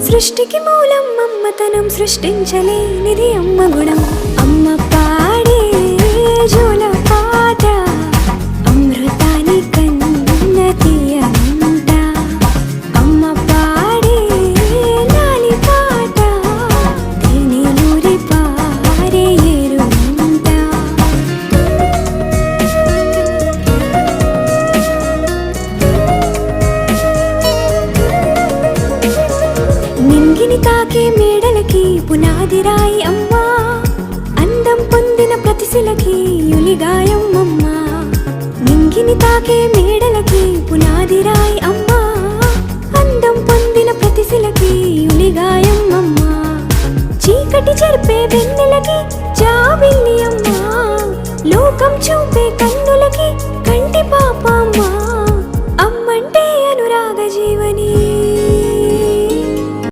సృష్టికి మూలం అమ్మతనం, సృష్టించలేనిది అమ్మ గుణం. అమ్మ పాడే జోల పాట అమృతాని కన్న తీయంట. అమ్మ పాడే లాలి పాట తేనెలూరి పారే ఏరుంట. నింగిని తాకే మేడలకి పునాది రాయి అమ్మా, అందం పొందిన ప్రతిశిలకి యులిగాయం అమ్మా. నింగిని తాకే మేడలకి పునాది రాయి అమ్మా, అందం పొందిన ప్రతిశిలకి యులిగాయం అమ్మా. చీకటి చెరిపే వెన్నెలకి జాబిల్లి అమ్మా, లోకం చూపే కన్నులకి